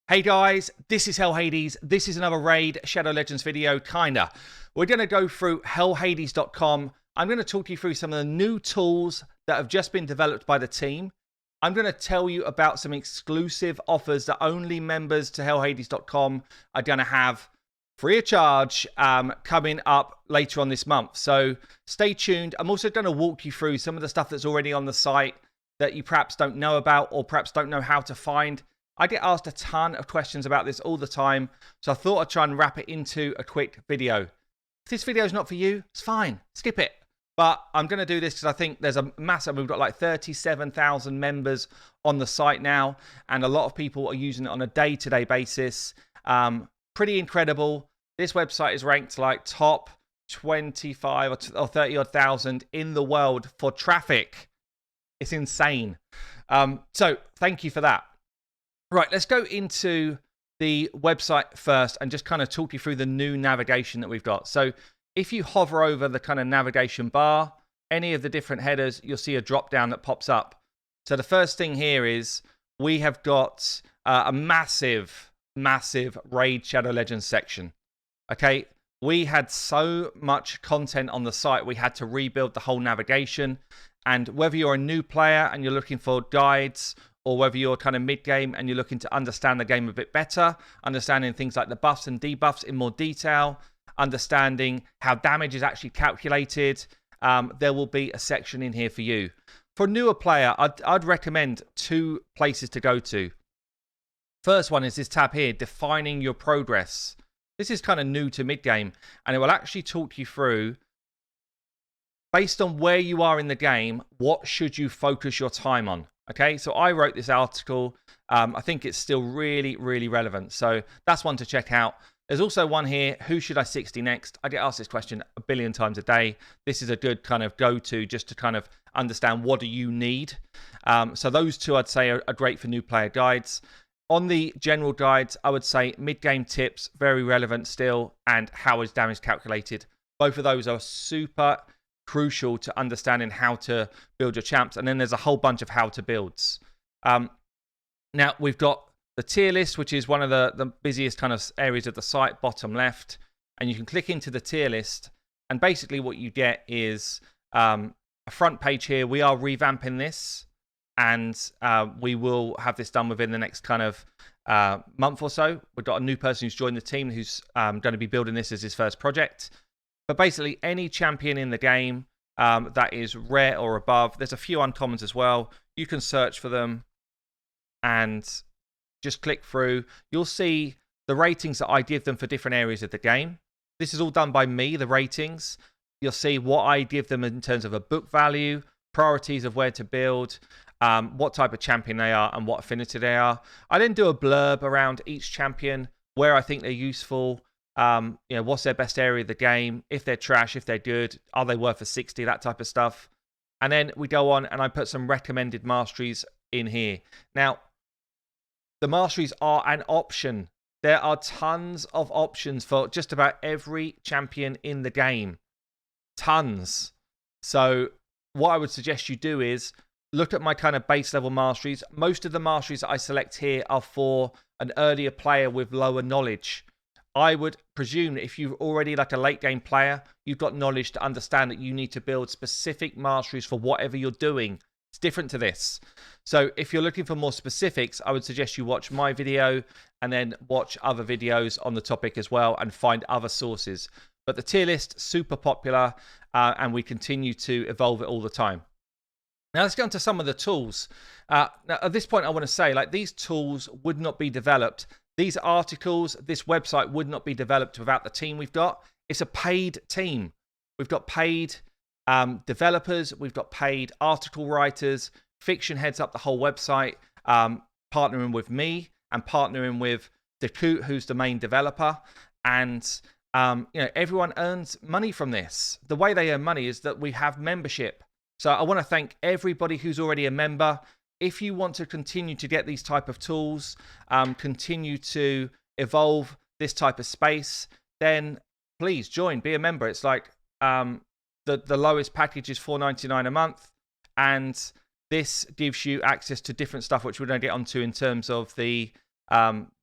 Hey guys, this is Hell Hades. This is another Raid Shadow Legends video, kinda. We're going to go through hellhades.com. I'm going to talk you through some of the new tools that have just been developed by the team. I'm going to tell you about some exclusive offers that only members to hellhades.com are going to have free of charge coming up later on this month. So stay tuned. I'm also going to walk you through some of the stuff that's already on the site that you perhaps don't know about or perhaps don't know how to find. I get asked a ton of questions about this all the time, so I thought I'd try and wrap it into a quick video. If this video is not for you, it's fine. Skip it. But I'm going to do this because I think there's a massive, we've got like 37,000 members on the site now, and a lot of people are using it on a day-to-day basis. Pretty incredible. This website is ranked like top 25 or 30 odd thousand in the world for traffic. It's insane. So thank you for that. Right, let's go into the website first and just kind of talk you through the new navigation that we've got. So if you hover over the kind of navigation bar, any of the different headers, you'll see a drop down that pops up. So the first thing here is we have got a massive Raid Shadow Legends section. Okay, we had so much content on the site, we had to rebuild the whole navigation. And whether you're a new player and you're looking for guides, or whether you're kind of mid-game and you're looking to understand the game a bit better, understanding things like the buffs and debuffs in more detail, understanding how damage is actually calculated, there will be a section in here for you. For a newer player, I'd recommend two places to go to. First one is this tab here, Defining Your Progress. This is kind of new to mid-game, and it will actually talk you through, based on where you are in the game, what should you focus your time on? Okay, so I wrote this article. I think it's still really relevant. So that's one to check out. There's also one here, who should I 60 next? I get asked this question a billion times a day. This is a good kind of go-to just to kind of understand what do you need. So those two I'd say are great for new player guides. On the general guides, I would say mid-game tips, very relevant still, and how is damage calculated. Both of those are super crucial to understanding how to build your champs, and then there's a whole bunch of how to builds. Now we've got the tier list, which is one of the busiest kind of areas of the site, bottom left, and you can click into the tier list, and basically what you get is a front page here. We are revamping this, and we will have this done within the next kind of month or so. We've got a new person who's joined the team who's going to be building this as his first project. But basically, any champion in the game that is rare or above, there's a few uncommons as well. You can search for them and just click through. You'll see the ratings that I give them for different areas of the game. This is all done by me, the ratings. You'll see what I give them in terms of a book value, priorities of where to build, what type of champion they are, and what affinity they are. I then do a blurb around each champion, where I think they're useful. What's their best area of the game? If they're trash, if they're good, are they worth a 60? That type of stuff. And then we go on and I put some recommended masteries in here. Now, the masteries are an option. There are tons of options for just about every champion in the game. Tons. So what I would suggest you do is look at my kind of base level masteries. Most of the masteries that I select here are for an earlier player with lower knowledge. I would presume that if you're already like a late game player, you've got knowledge to understand that you need to build specific masteries for whatever you're doing. It's different to this. So if you're looking for more specifics, I would suggest you watch my video and then watch other videos on the topic as well and find other sources. But the tier list, super popular, and we continue to evolve it all the time. Now let's get on to some of the tools. Now at this point, I want to say, like, these tools would not be developed. These articles, this website would not be developed without the team we've got. It's a paid team. We've got paid developers. We've got paid article writers. Fiction heads up the whole website, partnering with me and partnering with Lookup, who's the main developer. And everyone earns money from this. The way they earn money is that we have membership. So I want to thank everybody who's already a member. If you want to continue to get these type of tools, continue to evolve this type of space, then please join, be a member. It's like the lowest package is $4.99 a month, and this gives you access to different stuff, which we're going to get onto in terms of the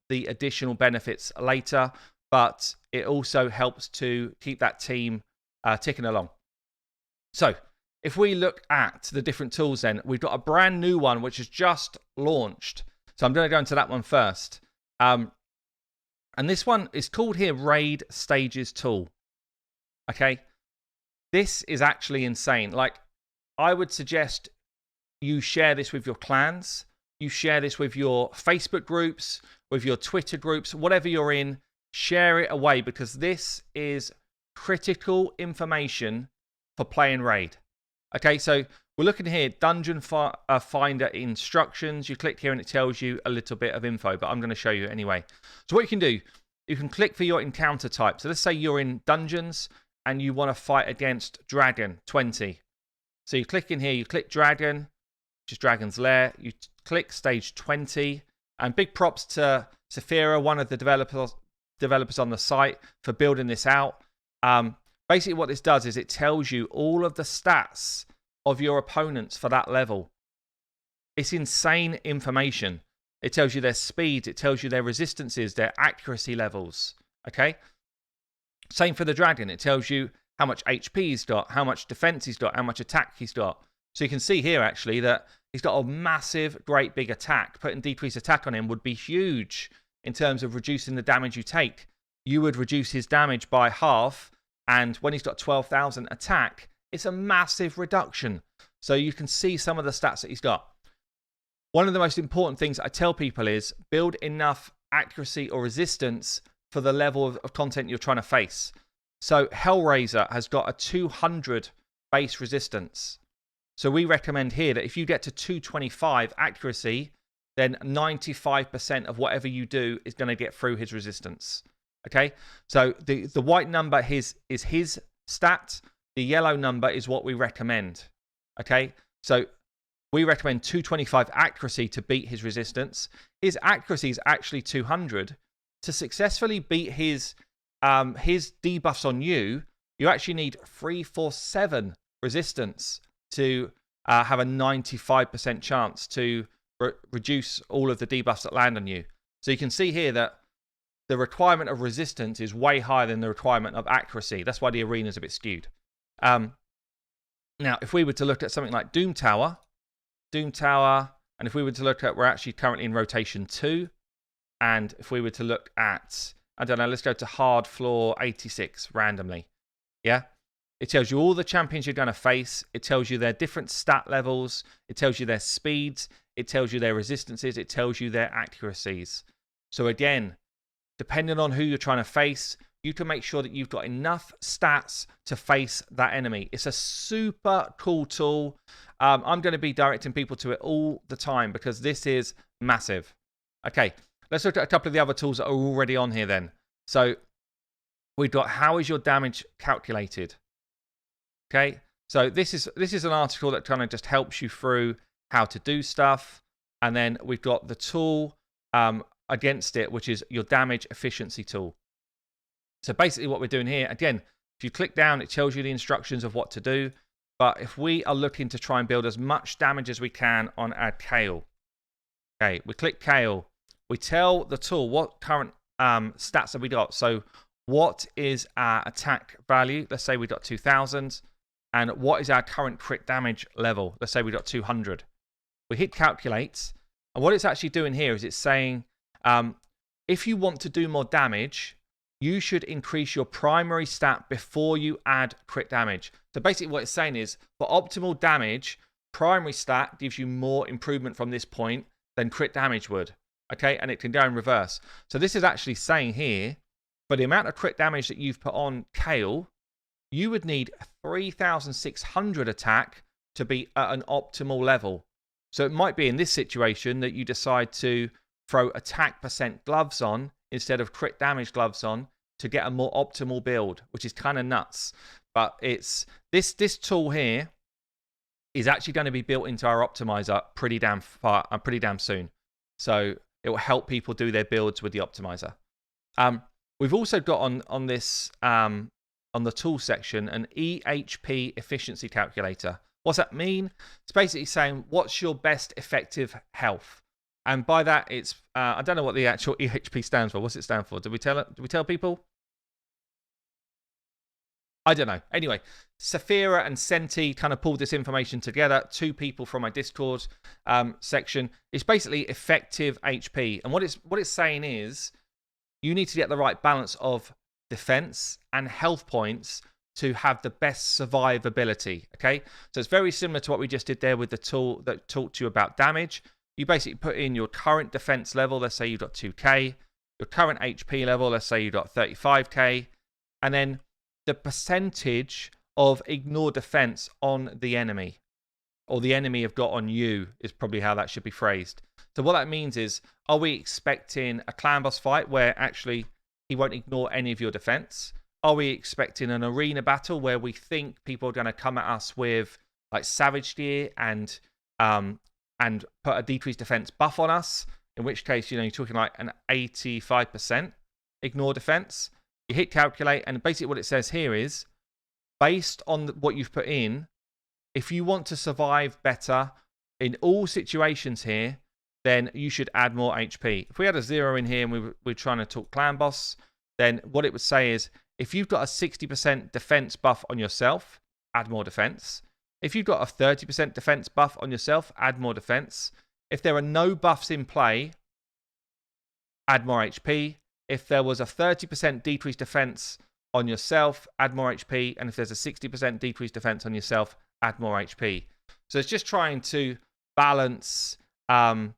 the additional benefits later, but it also helps to keep that team ticking along. So if we look at the different tools then, we've got a brand new one which has just launched. So I'm going to go into that one first. And this one is called here Raid Stages Tool. Okay. This is actually insane. Like, I would suggest you share this with your clans. You share this with your Facebook groups, with your Twitter groups, whatever you're in. Share it away, because this is critical information for playing Raid. Okay, so we're looking here, Dungeon Finder instructions. You click here and it tells you a little bit of info, but I'm going to show you anyway. So what you can do, you can click for your encounter type. So let's say you're in Dungeons and you want to fight against Dragon 20. So you click in here, you click Dragon, which is Dragon's Lair. You click Stage 20. And big props to Saphira, one of the developers on the site, for building this out. Basically what this does is it tells you all of the stats of your opponents for that level. It's insane information. It tells you their speeds, it tells you their resistances, their accuracy levels. Okay? Same for the Dragon. It tells you how much HP he's got, how much defense he's got, how much attack he's got. So you can see here actually that he's got a massive, great big attack. Putting decreased attack on him would be huge in terms of reducing the damage you take. You would reduce his damage by half, and when he's got 12,000 attack, it's a massive reduction. So you can see some of the stats that he's got. One of the most important things I tell people is build enough accuracy or resistance for the level of content you're trying to face. So Hellraiser has got a 200 base resistance. So we recommend here that if you get to 225 accuracy, then 95% of whatever you do is going to get through his resistance. Okay, so the white number is his stat. The yellow number is what we recommend. Okay, so we recommend 225 accuracy to beat his resistance. His accuracy is actually 200. To successfully beat his debuffs on you, you actually need 347 resistance to have a 95% chance to reduce all of the debuffs that land on you. So you can see here that the requirement of resistance is way higher than the requirement of accuracy. That's why the arena is a bit skewed. Now, if we were to look at something like Doom Tower, and if we were to look at, we're actually currently in rotation 2, and if we were to look at, I don't know, let's go to hard floor 86 randomly. Yeah? It tells you all the champions you're going to face. It tells you their different stat levels. It tells you their speeds. It tells you their resistances. It tells you their accuracies. So again, depending on who you're trying to face, you can make sure that you've got enough stats to face that enemy. It's a super cool tool. I'm going to be directing people to it all the time because this is massive. Okay, let's look at a couple of the other tools that are already on here then. So we've got how is your damage calculated? Okay, so this is an article that kind of just helps you through how to do stuff. And then we've got the tool against it, which is your damage efficiency tool. So basically what we're doing here, again, if you click down, it tells you the instructions of what to do. But if we are looking to try and build as much damage as we can on our Kale, okay, we click Kale. We tell the tool what current stats have we got. So what is our attack value? Let's say we got 2,000. And what is our current crit damage level? Let's say we got 200. We hit calculate. And what it's actually doing here is it's saying, if you want to do more damage, you should increase your primary stat before you add crit damage. So basically what it's saying is, for optimal damage, primary stat gives you more improvement from this point than crit damage would. Okay, and it can go in reverse. So this is actually saying here, for the amount of crit damage that you've put on Kale, you would need 3,600 attack to be at an optimal level. So it might be in this situation that you decide to throw attack percent gloves on instead of crit damage gloves on to get a more optimal build, which is kind of nuts. But it's this tool here is actually going to be built into our optimizer pretty damn soon. So it will help people do their builds with the optimizer. We've also got on this on the tool section an EHP efficiency calculator. What's that mean? It's basically saying what's your best effective health. And by that, it's I don't know what the actual EHP stands for. What's it stand for? Did we tell it? Did we tell people? I don't know. Anyway, Safira and Senti kind of pulled this information together. 2 people from my Discord section. It's basically effective HP, and what it's saying is you need to get the right balance of defense and health points to have the best survivability. Okay, so it's very similar to what we just did there with the tool that talked to you about damage. You basically put in your current defense level. Let's say you've got 2k. Your current HP level. Let's say you've got 35k, and then the percentage of ignore defense on the enemy, or the enemy have got on you, is probably how that should be phrased. So what that means is, are we expecting a clan boss fight where actually he won't ignore any of your defense? Are we expecting an arena battle where we think people are going to come at us with like savage gear and put a decreased defense buff on us? In which case, you're talking like an 85% ignore defense. You hit calculate, and basically what it says here is, based on what you've put in, if you want to survive better in all situations here, then you should add more HP. If we had a 0 in here and we're trying to talk clan boss, then what it would say is, if you've got a 60% defense buff on yourself, add more defense. If you've got a 30% defense buff on yourself, add more defense. If there are no buffs in play, add more HP. If there was a 30% decreased defense on yourself, add more HP. And if there's a 60% decreased defense on yourself, add more HP. So it's just trying to balance, balance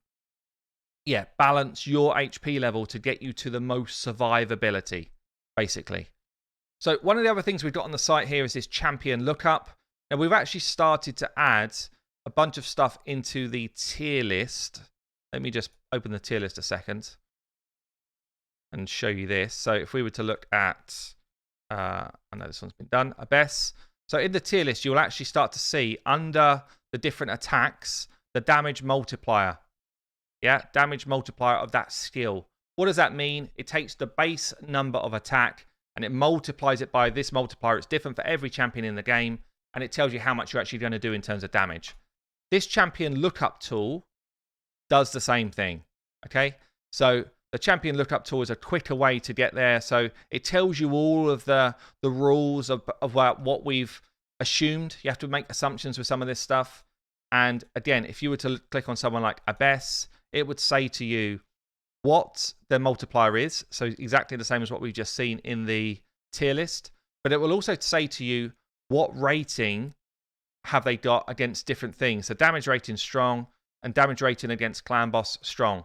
your HP level to get you to the most survivability, basically. So one of the other things we've got on the site here is this champion lookup. Now we've actually started to add a bunch of stuff into the tier list. Let me just open the tier list a second and show you this. So if we were to look at, I know this one's been done, Abyss. So in the tier list, you'll actually start to see under the different attacks, the damage multiplier. Yeah, damage multiplier of that skill. What does that mean? It takes the base number of attack and it multiplies it by this multiplier. It's different for every champion in the game, and it tells you how much you're actually going to do in terms of damage. This champion lookup tool does the same thing. Okay, so the champion lookup tool is a quicker way to get there. So it tells you all of the rules of what we've assumed. You have to make assumptions with some of this stuff. And again, if you were to click on someone like Abyss, it would say to you what the multiplier is. So exactly the same as what we've just seen in the tier list. But it will also say to you what rating have they got against different things. So damage rating strong and damage rating against clan boss strong.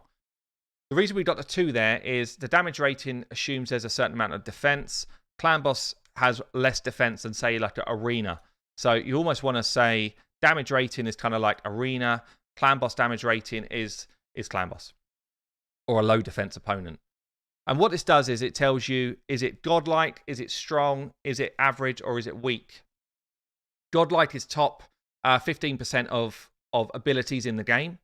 The reason we got the 2 there is the damage rating assumes there's a certain amount of defense. Clan boss has less defense than, say, like an arena. So you almost want to say damage rating is kind of like arena. Clan boss damage rating is clan boss, or a low defense opponent. And what this does is it tells you, is it godlike, is it strong, is it average, or is it weak? Godlike is top 15% of abilities in the game.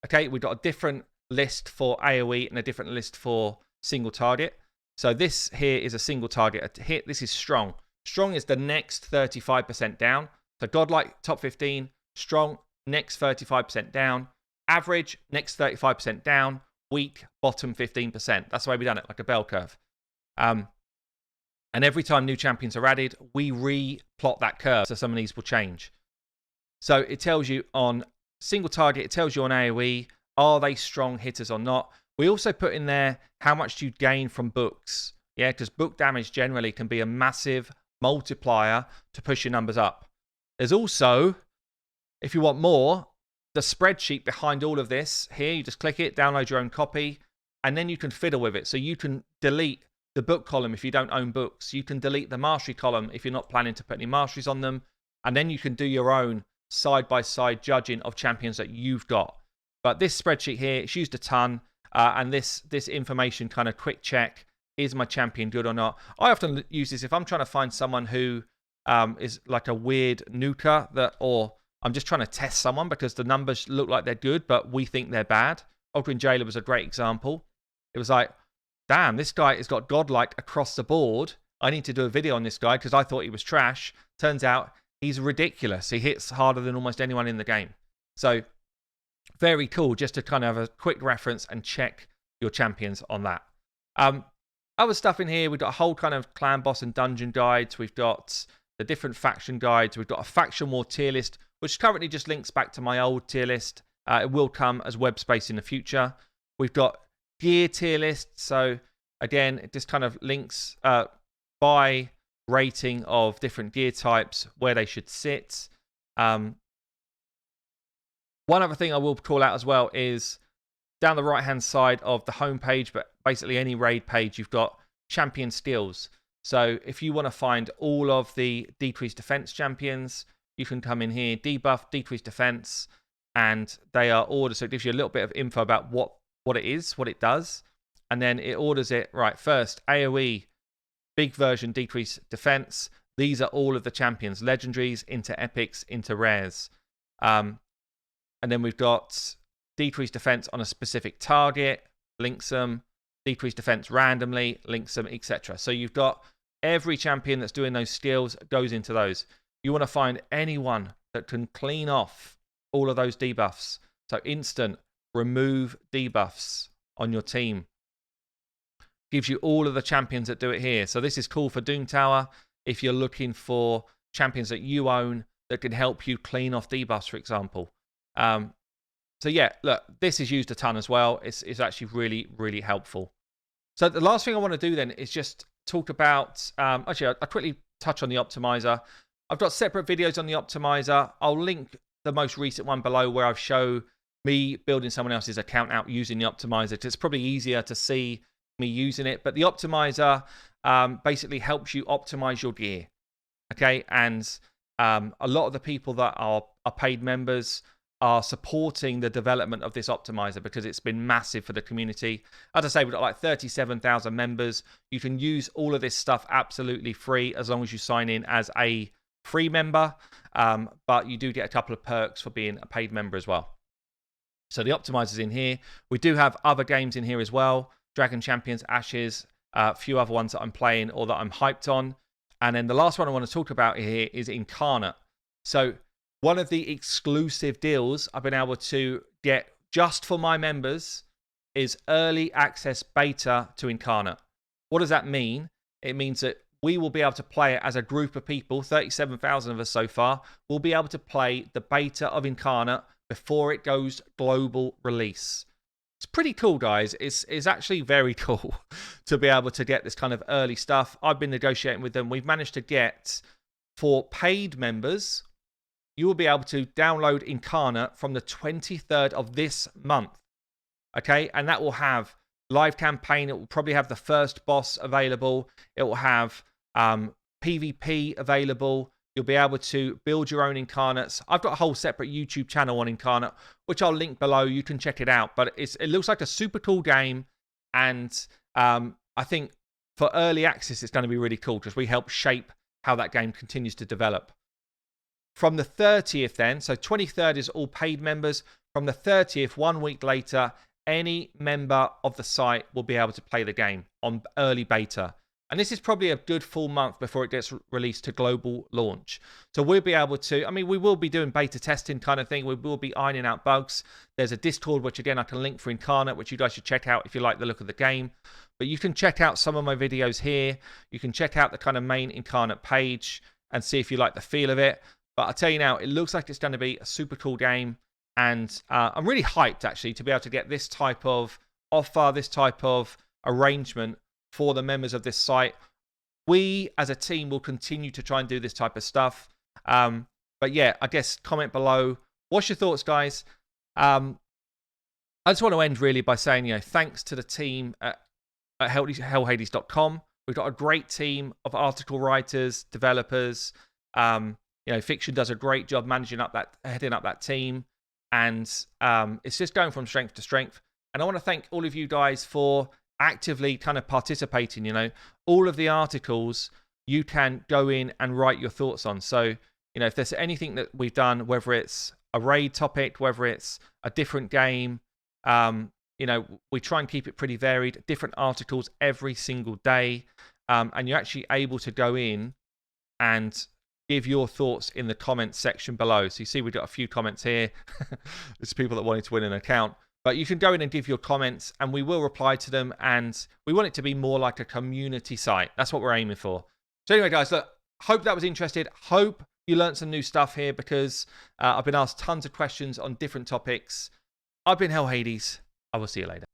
Okay, we've got a different list for AoE and a different list for single target. So this here is a single target hit. This is strong. Strong is the next 35% down. So godlike, top 15. Strong, next 35% down. Average, next 35% down. Weak, bottom 15%. That's the way we've done it, like a bell curve. And every time new champions are added, we re-plot that curve, so some of these will change. So it tells you on single target, it tells you on AoE, are they strong hitters or not? We also put in there how much do you gain from books. Yeah, because book damage generally can be a massive multiplier to push your numbers up. There's also, if you want more, the spreadsheet behind all of this. Here, you just click it, download your own copy, and then you can fiddle with it. So you can delete the book column if you don't own books. You can delete the mastery column if you're not planning to put any masteries on them. And then you can do your own side-by-side judging of champions that you've got. But this spreadsheet here, it's used a ton. And this information kind of quick check, is my champion good or not? I often use this if I'm trying to find someone who is like a weird nuker, or I'm just trying to test someone because the numbers look like they're good, but we think they're bad. Ogrin Jailer was a great example. It was like, damn, this guy has got godlike across the board. I need to do a video on this guy because I thought he was trash. Turns out he's ridiculous. He hits harder than almost anyone in the game. So very cool just to kind of have a quick reference and check your champions on that. Other stuff in here, we've got a whole kind of clan boss and dungeon guides. We've got the different faction guides. We've got a faction war tier list, which currently just links back to my old tier list. It will come as web space in the future. We've got gear tier lists. So again, it just kind of links by rating of different gear types, where they should sit. One other thing I will call out as well is down the right-hand side of the homepage, but basically any raid page, you've got champion skills. So if you want to find all of the decreased defense champions, you can come in here, debuff, decreased defense, and they are ordered. So it gives you a little bit of info about what it is, what it does. And then it orders it, right, first, AoE, big version, decreased defense. These are all of the champions, legendaries into epics, into rares. And then we've got decreased defense on a specific target, links them, decreased defense randomly, links them, etc. So you've got every champion that's doing those skills goes into those. You want to find anyone that can clean off all of those debuffs. So instant remove debuffs on your team. Gives you all of the champions that do it here. So this is cool for Doom Tower if you're looking for champions that you own that can help you clean off debuffs, for example. So yeah, look, this is used a ton as well. It's actually really, really helpful. So the last thing I want to do then is just talk about, actually, I'll quickly touch on the optimizer. I've got separate videos on the optimizer. I'll link the most recent one below where I've shown me building someone else's account out using the optimizer. It's probably easier to see me using it. But the optimizer basically helps you optimize your gear. Okay, and a lot of the people that are paid members are supporting the development of this optimizer because it's been massive for the community. As I say, we've got like 37,000 members. You can use all of this stuff absolutely free as long as you sign in as a free member, but you do get a couple of perks for being a paid member as well. So the optimizer's in here. We do have other games in here as well. Dragon Champions, Ashes, a few other ones that I'm playing or that I'm hyped on. And then the last one I want to talk about here is Incarnate. So one of the exclusive deals I've been able to get just for my members is early access beta to Incarnate. What does that mean? It means that we will be able to play it as a group of people, 37,000 of us so far, will be able to play the beta of Incarnate before it goes global release. It's pretty cool, guys. It's actually very cool to be able to get this kind of early stuff. I've been negotiating with them. We've managed to get, for paid members, you will be able to download Incarnate from the 23rd of this month. Okay, and that will have live campaign. It will probably have the first boss available. It will have PvP available. You'll be able to build your own Incarnates. I've got a whole separate YouTube channel on Incarnate, which I'll link below. You can check it out. But it looks like a super cool game. And I think for early access, it's going to be really cool because we help shape how that game continues to develop. From the 30th then, so 23rd is all paid members. From the 30th, 1 week later, any member of the site will be able to play the game on early beta. And this is probably a good full month before it gets released to global launch. So we'll be able to, I mean, we will be doing beta testing kind of thing. We will be ironing out bugs. There's a Discord, which again, I can link for Incarnate, which you guys should check out if you like the look of the game. But you can check out some of my videos here. You can check out the kind of main Incarnate page and see if you like the feel of it. But I'll tell you now, it looks like it's going to be a super cool game. And I'm really hyped, actually, to be able to get this type of offer, this type of arrangement for the members of this site. We, as a team, will continue to try and do this type of stuff. But yeah, I guess comment below. What's your thoughts, guys? I just want to end really by saying, thanks to the team at hellhades.com. We've got a great team of article writers, developers. Fiction does a great job heading up that team. And it's just going from strength to strength. And I want to thank all of you guys for actively kind of participating. All of the articles you can go in and write your thoughts on. So, if there's anything that we've done, whether it's a raid topic, whether it's a different game, we try and keep it pretty varied, different articles every single day. And you're actually able to go in and give your thoughts in the comments section below. So you see we've got a few comments here. It's people that wanted to win an account. But you can go in and give your comments, and we will reply to them. And we want it to be more like a community site. That's what we're aiming for. So anyway, guys, look, hope that was interesting. Hope you learned some new stuff here, because I've been asked tons of questions on different topics. I've been Hell Hades. I will see you later.